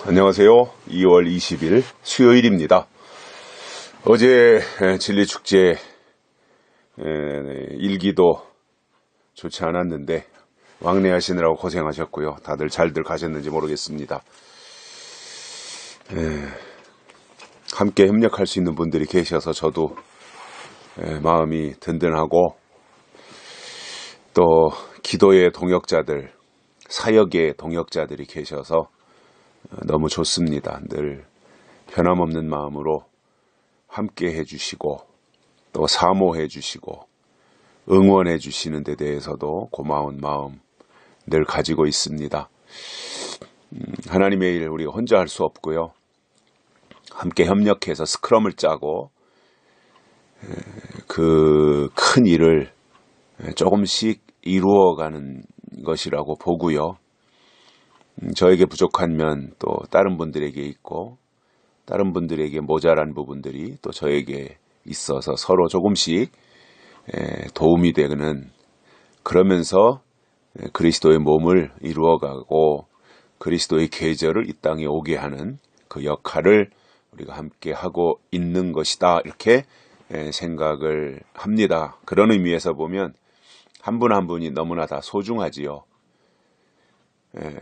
안녕하세요. 2월 20일 수요일입니다. 어제 진리축제 일기도 좋지 않았는데 왕래하시느라고 고생하셨고요. 다들 잘들 가셨는지 모르겠습니다. 함께 협력할 수 있는 분들이 계셔서 저도 마음이 든든하고, 또 기도의 동역자들, 사역의 동역자들이 계셔서 너무 좋습니다. 늘 변함없는 마음으로 함께 해주시고, 또 사모해 주시고 응원해 주시는 데 대해서도 고마운 마음 늘 가지고 있습니다. 하나님의 일 우리가 혼자 할 수 없고요. 함께 협력해서 스크럼을 짜고 그 큰 일을 조금씩 이루어가는 것이라고 보고요. 저에게 부족한 면 또 다른 분들에게 있고, 다른 분들에게 모자란 부분들이 또 저에게 있어서 서로 조금씩 도움이 되는, 그러면서 그리스도의 몸을 이루어가고 그리스도의 계절을 이 땅에 오게 하는 그 역할을 우리가 함께 하고 있는 것이다, 이렇게 생각을 합니다. 그런 의미에서 보면 한 분 한 분이 너무나 다 소중하지요.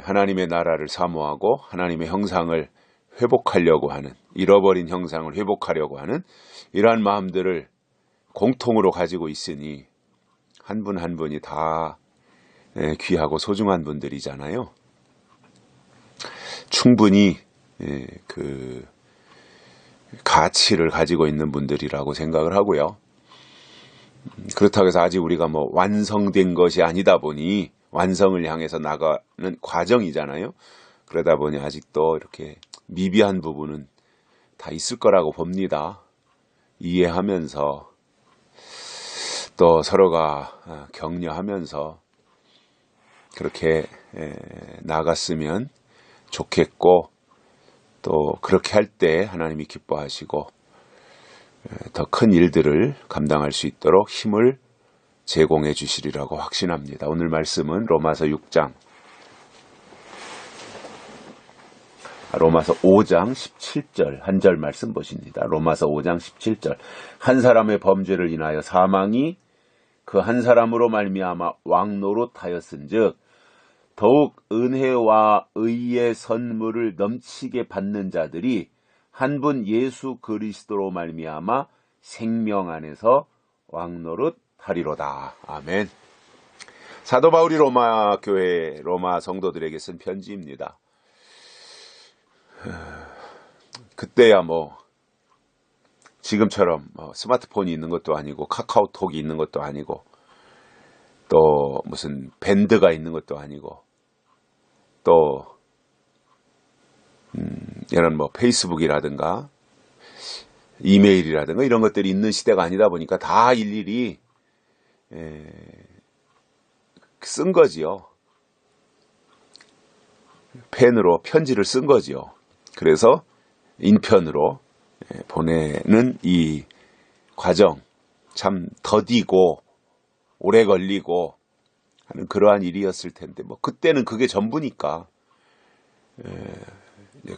하나님의 나라를 사모하고 하나님의 형상을 회복하려고 하는, 잃어버린 형상을 회복하려고 하는 이러한 마음들을 공통으로 가지고 있으니 한 분 한 분이 다 귀하고 소중한 분들이잖아요. 충분히 그 가치를 가지고 있는 분들이라고 생각을 하고요. 그렇다고 해서 아직 우리가 뭐 완성된 것이 아니다 보니, 완성을 향해서 나가는 과정이잖아요. 그러다 보니 아직도 이렇게 미비한 부분은 다 있을 거라고 봅니다. 이해하면서 또 서로가 격려하면서 그렇게 나갔으면 좋겠고, 또 그렇게 할 때 하나님이 기뻐하시고 더 큰 일들을 감당할 수 있도록 힘을 제공해 주시리라고 확신합니다. 오늘 말씀은 로마서 5장 17절 한 절 말씀 보십니다. 로마서 5장 17절. 한 사람의 범죄를 인하여 사망이 그 한 사람으로 말미암아 왕노릇하였은즉 더욱 은혜와 의의 선물을 넘치게 받는 자들이 한 분 예수 그리스도로 말미암아 생명 안에서 왕노릇하리로다. 아멘. 사도 바울이 로마 교회, 로마 성도들에게 쓴 편지입니다. 그때야 뭐 지금처럼 스마트폰이 있는 것도 아니고 카카오톡이 있는 것도 아니고 또 무슨 밴드가 있는 것도 아니고 또 이런 뭐 페이스북이라든가 이메일이라든가 이런 것들이 있는 시대가 아니다 보니까 다 일일이 쓴 거지요. 펜으로 편지를 쓴 거지요. 그래서 인편으로 보내는 이 과정, 참 더디고 오래 걸리고 하는 그러한 일이었을 텐데, 뭐 그때는 그게 전부니까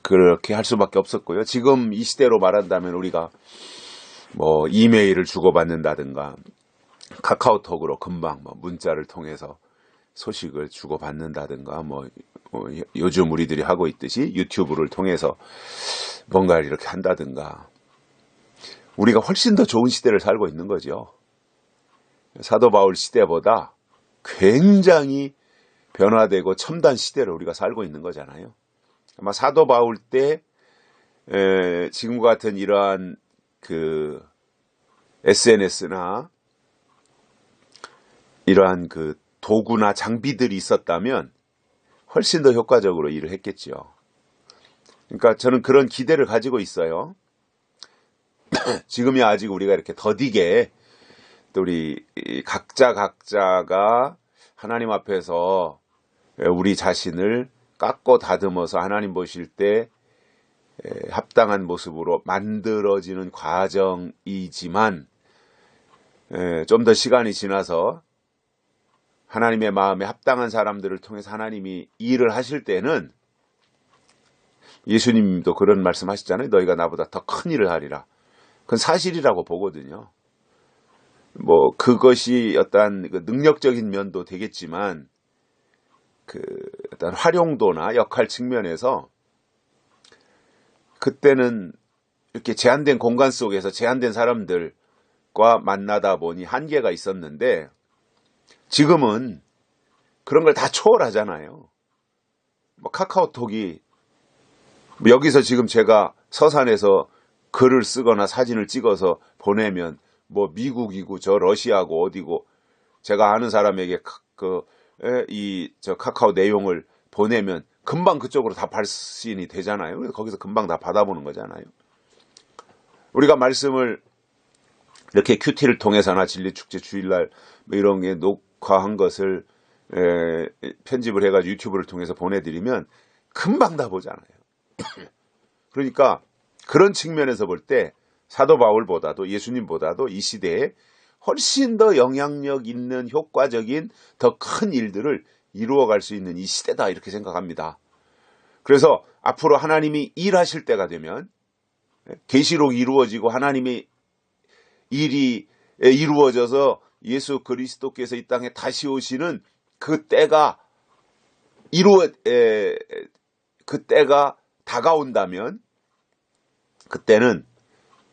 그렇게 할 수밖에 없었고요. 지금 이 시대로 말한다면 우리가 뭐 이메일을 주고받는다든가 카카오톡으로 금방 뭐 문자를 통해서 소식을 주고받는다든가 뭐 요즘 우리들이 하고 있듯이 유튜브를 통해서 뭔가를 이렇게 한다든가, 우리가 훨씬 더 좋은 시대를 살고 있는 거죠. 사도 바울 시대보다 굉장히 변화되고 첨단 시대를 우리가 살고 있는 거잖아요. 아마 사도 바울 때 지금과 같은 이러한 그 SNS나 이러한 그 도구나 장비들이 있었다면 훨씬 더 효과적으로 일을 했겠죠. 그러니까 저는 그런 기대를 가지고 있어요. 지금이 아직 우리가 이렇게 더디게 또 우리 각자가 하나님 앞에서 우리 자신을 깎고 다듬어서 하나님 보실 때 합당한 모습으로 만들어지는 과정이지만, 좀 더 시간이 지나서 하나님의 마음에 합당한 사람들을 통해서 하나님이 일을 하실 때는 예수님도 그런 말씀 하시잖아요. 너희가 나보다 더 큰 일을 하리라. 그건 사실이라고 보거든요. 뭐 그것이 어떤 그 능력적인 면도 되겠지만 그 어떤 활용도나 역할 측면에서 그때는 이렇게 제한된 공간 속에서 제한된 사람들과 만나다 보니 한계가 있었는데 지금은 그런 걸 다 초월하잖아요. 뭐 카카오톡이 여기서 지금 제가 서산에서 글을 쓰거나 사진을 찍어서 보내면 뭐 미국이고 저 러시아고 어디고 제가 아는 사람에게 저 카카오 내용을 보내면 금방 그쪽으로 다 발신이 되잖아요. 그래서 거기서 금방 다 받아보는 거잖아요. 우리가 말씀을 이렇게 큐티를 통해서나 진리축제 주일날 뭐 이런 게 녹화한 것을 편집을 해가지고 유튜브를 통해서 보내드리면 금방 다 보잖아요. 그러니까 그런 측면에서 볼 때 사도 바울보다도 예수님보다도 이 시대에 훨씬 더 영향력 있는 효과적인 더 큰 일들을 이루어갈 수 있는 이 시대다 이렇게 생각합니다. 그래서 앞으로 하나님이 일하실 때가 되면 계시록이 이루어지고 하나님의 일이 이루어져서 예수 그리스도께서 이 땅에 다시 오시는 그 때가 그 때가 다가온다면 그때는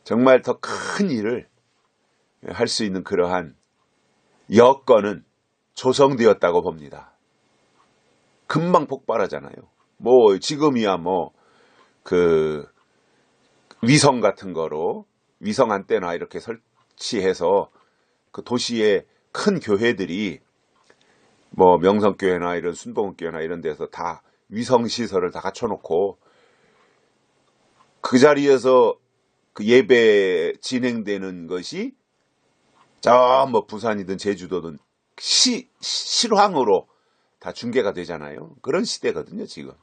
정말 더 큰 일을 할 수 있는 그러한 여건은 조성되었다고 봅니다. 금방 폭발하잖아요. 뭐 지금이야 뭐 그 위성 같은 거로 위성 안테나 이렇게 설치해서 그 도시의 큰 교회들이 뭐 명성교회나 이런 순복음교회나 이런 데서 다 위성 시설을 다 갖춰놓고 그 자리에서 그 예배 진행되는 것이 저 뭐 부산이든 제주도든 실황으로 다 중계가 되잖아요. 그런 시대거든요, 지금.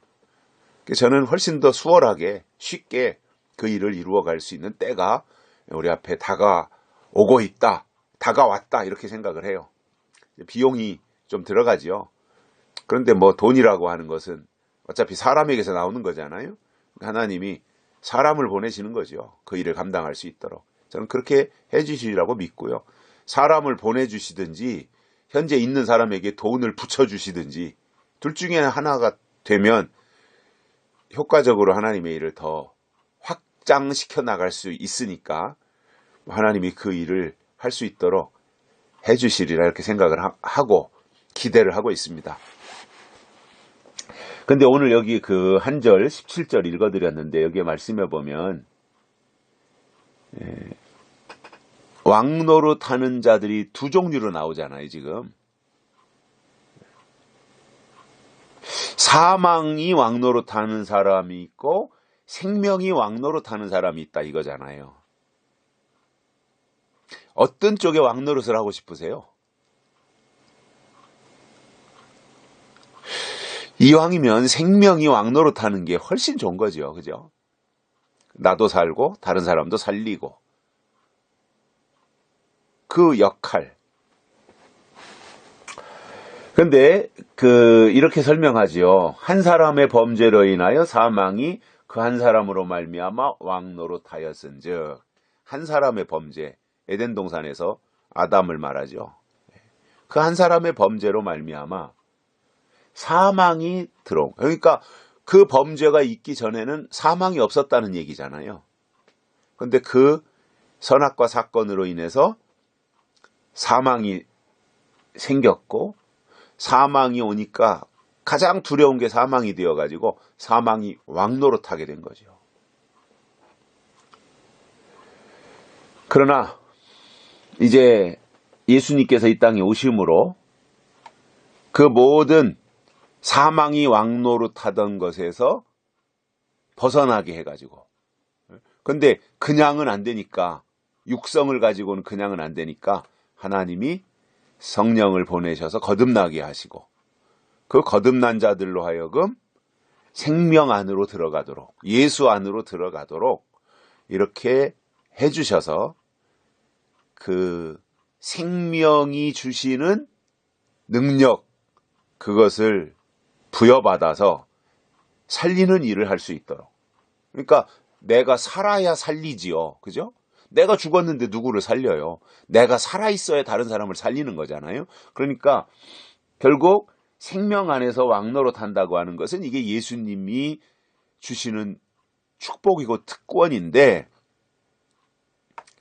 저는 훨씬 더 수월하게 쉽게 그 일을 이루어갈 수 있는 때가 우리 앞에 다가오고 있다, 다가왔다 이렇게 생각을 해요. 비용이 좀 들어가죠. 그런데 뭐 돈이라고 하는 것은 어차피 사람에게서 나오는 거잖아요. 하나님이 사람을 보내시는 거죠. 그 일을 감당할 수 있도록. 저는 그렇게 해주시리라고 믿고요. 사람을 보내주시든지 현재 있는 사람에게 돈을 붙여주시든지 둘 중에 하나가 되면 효과적으로 하나님의 일을 더 확장시켜 나갈 수 있으니까 하나님이 그 일을 할 수 있도록 해주시리라 이렇게 생각을 하고 기대를 하고 있습니다. 근데 오늘 여기 그 한 절 17절 읽어드렸는데 여기에 말씀해 보면 왕노릇 하는 자들이 두 종류로 나오잖아요. 지금 사망이 왕노릇 하는 사람이 있고 생명이 왕노릇 하는 사람이 있다 이거잖아요. 어떤 쪽에 왕노릇을 하고 싶으세요? 이왕이면 생명이 왕노릇 하는 게 훨씬 좋은 거죠. 그죠? 나도 살고 다른 사람도 살리고 그 역할. 근데 이렇게 설명하지요. 한 사람의 범죄로 인하여 사망이 그 한 사람으로 말미암아 왕노릇하였은즉 한 사람의 범죄, 에덴 동산에서 아담을 말하죠. 그 한 사람의 범죄로 말미암아 사망이 들어온. 그러니까 그 범죄가 있기 전에는 사망이 없었다는 얘기잖아요. 그런데 그 선악과 사건으로 인해서 사망이 생겼고 사망이 오니까 가장 두려운 게 사망이 되어가지고 사망이 왕노릇하게 된 거죠. 그러나 이제 예수님께서 이 땅에 오심으로 그 모든 사망이 왕노릇하던 것에서 벗어나게 해가지고 근데 그냥은 안 되니까 육성을 가지고는 그냥은 안 되니까 하나님이 성령을 보내셔서 거듭나게 하시고 그 거듭난 자들로 하여금 생명 안으로 들어가도록 예수 안으로 들어가도록 이렇게 해주셔서 그 생명이 주시는 능력 그것을 부여받아서 살리는 일을 할 수 있도록 그러니까 내가 살아야 살리지요. 그죠? 내가 죽었는데 누구를 살려요? 내가 살아있어야 다른 사람을 살리는 거잖아요. 그러니까 결국 생명 안에서 왕노릇한다고 하는 것은 이게 예수님이 주시는 축복이고 특권인데,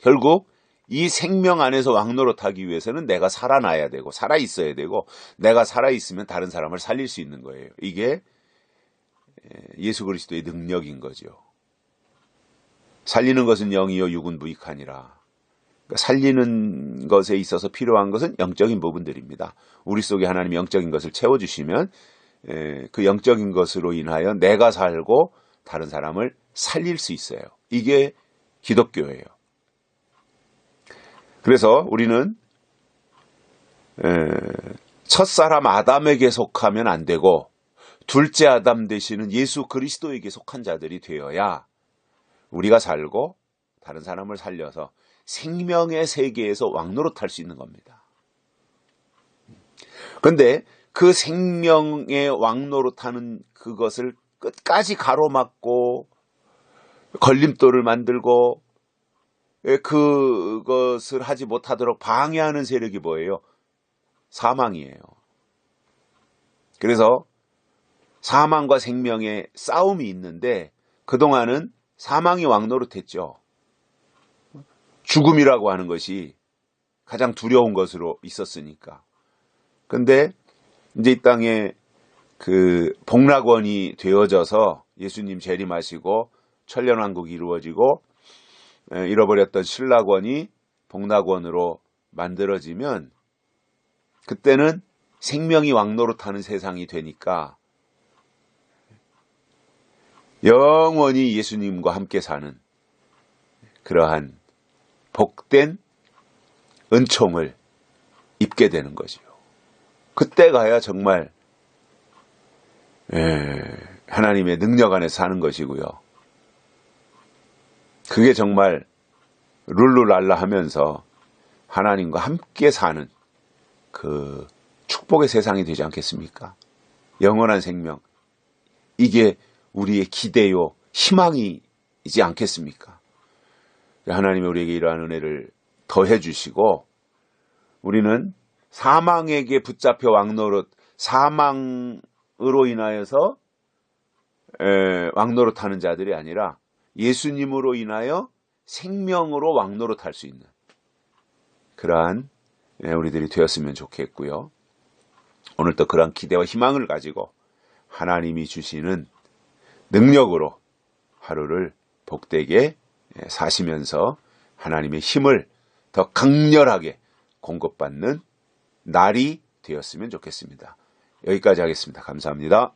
결국 이 생명 안에서 왕노릇하기 위해서는 내가 살아나야 되고 살아있어야 되고, 내가 살아있으면 다른 사람을 살릴 수 있는 거예요. 이게 예수 그리스도의 능력인 거죠. 살리는 것은 영이요 육은 무익하니라. 그러니까 살리는 것에 있어서 필요한 것은 영적인 부분들입니다. 우리 속에 하나님이 영적인 것을 채워주시면 그 영적인 것으로 인하여 내가 살고 다른 사람을 살릴 수 있어요. 이게 기독교예요. 그래서 우리는 첫사람 아담에게 속하면 안 되고 둘째 아담 되시는 예수 그리스도에게 속한 자들이 되어야 우리가 살고 다른 사람을 살려서 생명의 세계에서 왕노릇할 수 있는 겁니다. 그런데 그 생명의 왕노릇하는 그것을 끝까지 가로막고 걸림돌을 만들고 그것을 하지 못하도록 방해하는 세력이 뭐예요? 사망이에요. 그래서 사망과 생명의 싸움이 있는데 그동안은 사망이 왕노릇했죠. 죽음이라고 하는 것이 가장 두려운 것으로 있었으니까. 근데 이제 이 땅에 그 복락원이 되어져서 예수님 재림하시고 천년왕국이 이루어지고 잃어버렸던 신락원이 복락원으로 만들어지면 그때는 생명이 왕노릇하는 세상이 되니까 영원히 예수님과 함께 사는 그러한 복된 은총을 입게 되는 거지요. 그때 가야 정말 하나님의 능력 안에 사는 것이고요. 그게 정말 룰루랄라 하면서 하나님과 함께 사는 그 축복의 세상이 되지 않겠습니까? 영원한 생명. 이게 우리의 기대요, 희망이지 않겠습니까? 하나님이 우리에게 이러한 은혜를 더해 주시고 우리는 사망에게 붙잡혀 왕노릇, 사망으로 인하여서 왕노릇하는 자들이 아니라 예수님으로 인하여 생명으로 왕노릇할 수 있는 그러한 우리들이 되었으면 좋겠고요. 오늘 또 그러한 기대와 희망을 가지고 하나님이 주시는 능력으로 하루를 복되게 사시면서 하나님의 힘을 더 강렬하게 공급받는 날이 되었으면 좋겠습니다. 여기까지 하겠습니다. 감사합니다.